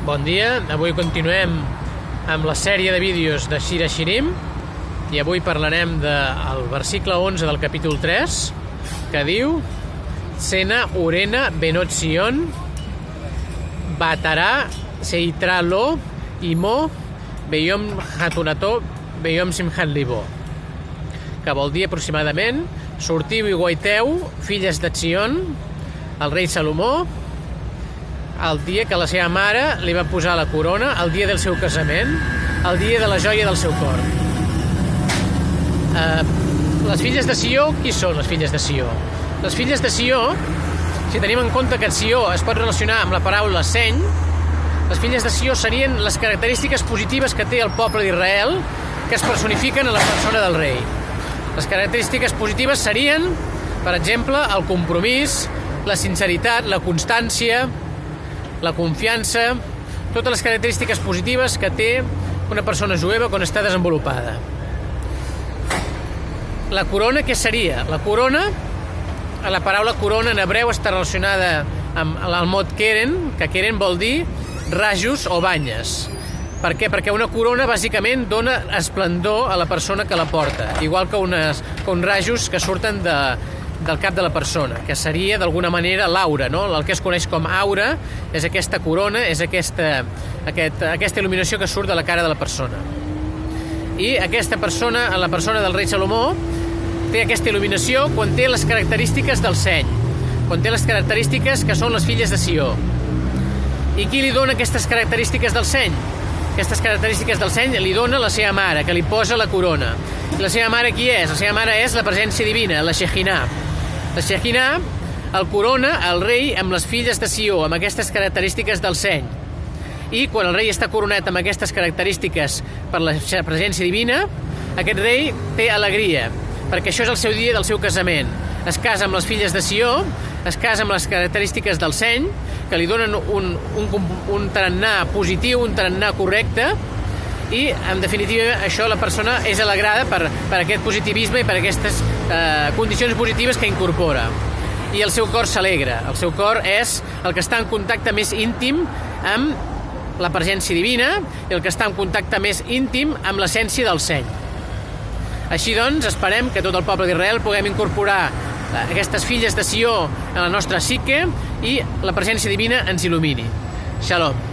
Bon dia, avui continuem amb la sèrie de vídeos de Shir HaShirim i avui parlarem del versicle 11 del capítol 3 que diu Sena Urena Benot Sion Batarà Seitra Lo Imo Beyom Hatunato Beyom Simchat Libo, que vol dir aproximadament: sortiu i guaiteu, filles de Sion, el rei Salomó, el dia que la seva mare li va posar la corona, el dia del seu casament, el dia de la joia del seu cor. Les filles de Sió, qui són les filles de Sió? Les filles de Sió, si tenim en compte que Sió es pot relacionar amb la paraula seny, les filles de Sió serien les característiques positives que té el poble d'Israel, que es personifiquen en la persona del rei. Les característiques positives serien, per exemple, el compromís, la sinceritat, la constància, la confiança, totes les característiques positives que té una persona jueva quan està desenvolupada. La corona, què seria? La corona, la paraula corona en hebreu està relacionada amb el mot keren, que keren vol dir rajos o banyes. Per què? Perquè una corona bàsicament dona esplendor a la persona que la porta, igual que uns rajos que surten del cap de la persona, que seria d'alguna manera l'aura, no? El que es coneix com aura és aquesta corona, és aquesta il·luminació que surt de la cara de la persona. I aquesta persona, la persona del rei Salomó, té aquesta il·luminació quan té les característiques del seny, quan té les característiques que són les filles de Sió. I qui li dona aquestes característiques del seny? Aquestes característiques del seny li dona la seva mare, que li posa la corona. La seva mare qui és? La seva mare és la presència divina, la Shekhinah. La Shekhinah el corona el rei amb les filles de Sió, amb aquestes característiques del seny. I quan el rei està coronat amb aquestes característiques per la presència divina, aquest rei té alegria, perquè això és el seu dia del seu casament. Es casa amb les filles de Sió, es casa amb les característiques del seny, que li donen un tarannà positiu, un tarannà correcte, i en definitiva això la persona és alegrada per aquest positivisme i per aquestes condicions positives que incorpora, i el seu cor s'alegra. El seu cor és el que està en contacte més íntim amb la presència divina i el que està en contacte més íntim amb l'essència del seny. Així doncs, esperem que tot el poble d'Israel puguem incorporar aquestes filles de Sió en la nostra psique i la presència divina ens il·lumini. Shalom.